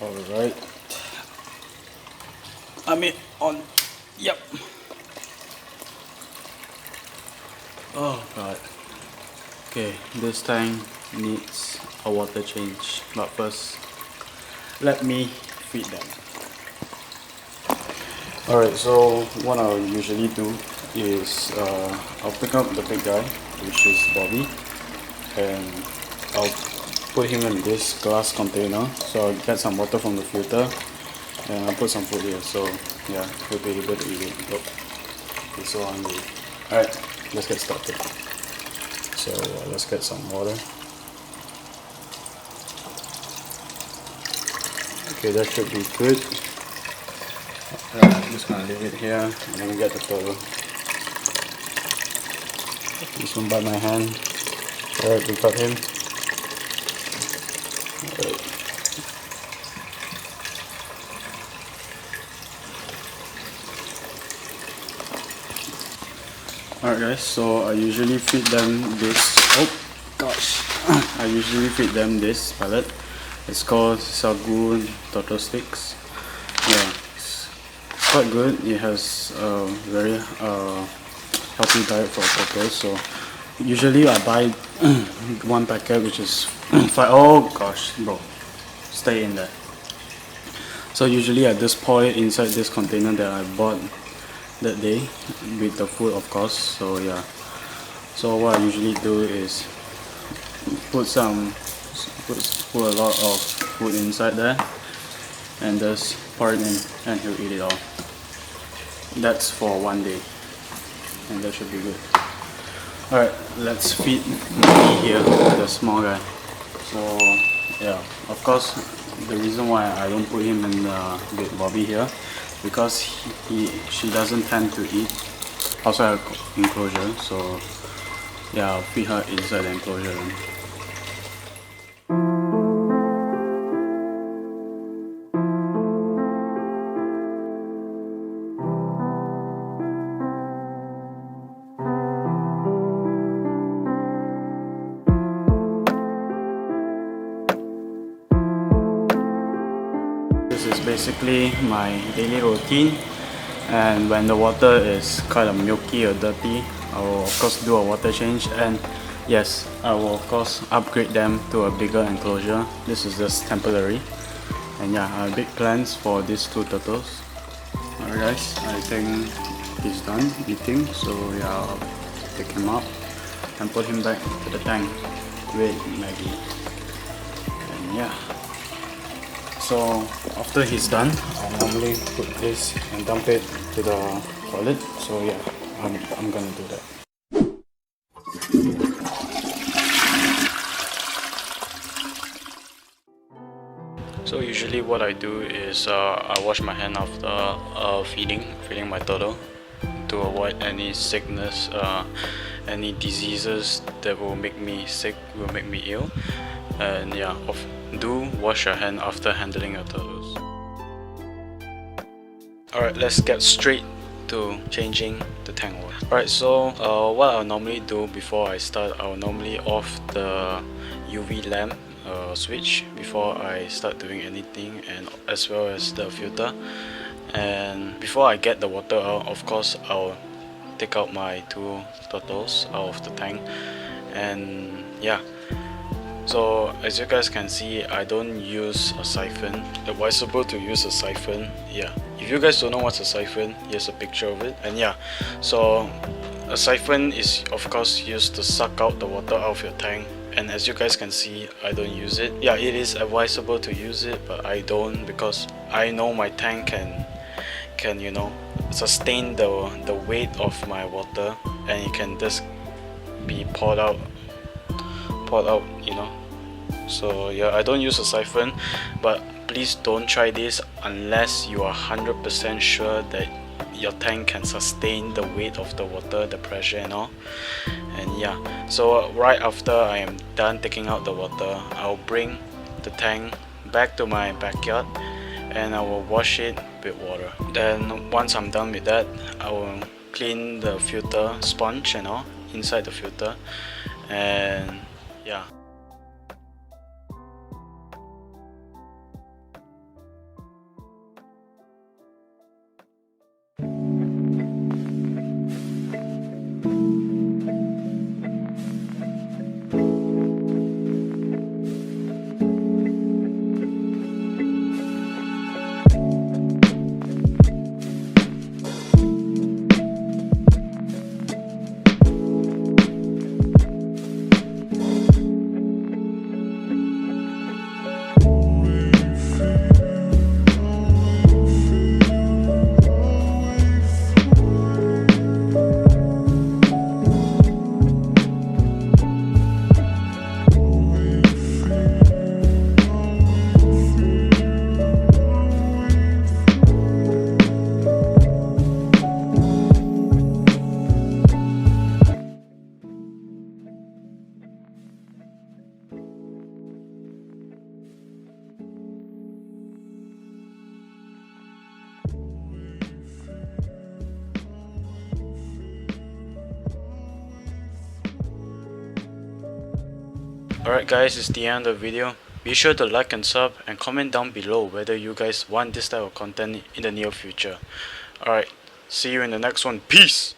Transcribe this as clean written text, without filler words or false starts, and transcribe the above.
Alright. On. Yep. Oh god. Okay, this tank needs a water change. But first, let me feed them. Alright, so what I'll usually do is I'll pick up the big guy, which is Bobby, and I'll put him in this glass container. So I'll get some water from the filter and I'll put some food here. So yeah, he'll be able to eat it. Look, he's so hungry. Alright, let's get started. So let's get some water. Okay, that should be good. I'm just gonna leave it here and then get the turtle. This one by my hand. Alright, we got him. Alright guys, so I usually feed them this. Oh gosh. I usually feed them this pellet. It's called Sagu Turtle Sticks. Yeah, it's quite good. It has a very healthy diet for turtles. So usually I buy one packet, which is 5. Oh gosh, bro, stay in there. So usually I just pour it inside this container that I bought that day with the food, of course. So yeah, so what I usually do is put a lot of food inside there and just pour it in and he'll eat it all. That's for one day and that should be good. Alright, let's feed me here, the small guy. So yeah, of course the reason why I don't put him in with Bobby here, because she doesn't tend to eat outside the enclosure. So yeah, I'll feed her inside the enclosure. This is basically my daily routine, and when the water is kind of milky or dirty, I will of course do a water change, and yes, I will of course upgrade them to a bigger enclosure. This is just temporary, and yeah, I have big plans for these two turtles. Alright guys, I think he's done eating, so yeah, I'll pick him up and put him back to the tank with Maggie, and yeah. So after he's done, I normally put this and dump it to the toilet. So yeah, I'm gonna do that. So usually what I do is I wash my hand after feeding my turtle to avoid any sickness, any diseases that will make me sick, will make me ill. And yeah, do wash your hand after handling your turtles. Alright, let's get straight to changing the tank water. Alright, so what I'll normally do before I start, I'll normally off the UV lamp switch before I start doing anything, and as well as the filter. And before I get the water out, of course I'll take out my two turtles out of the tank. And yeah, so as you guys can see, I don't use a siphon. Advisable to use a siphon. Yeah, if you guys don't know what's a siphon, here's a picture of it. And yeah, so a siphon is of course used to suck out the water out of your tank, and as you guys can see, I don't use it. Yeah, it is advisable to use it, but I don't, because I know my tank can you know, sustain the weight of my water, and it can just be poured out, you know. So yeah, I don't use a siphon, but please don't try this unless you are 100% sure that your tank can sustain the weight of the water, the pressure and all. And yeah, so right after I am done taking out the water, I'll bring the tank back to my backyard and I will wash it with water. Then once I'm done with that, I will clean the filter sponge and all inside the filter. And yeah, Alright guys, it's the end of the video. Be sure to like and sub and comment down below whether you guys want this type of content in the near future. Alright, see you in the next one. Peace!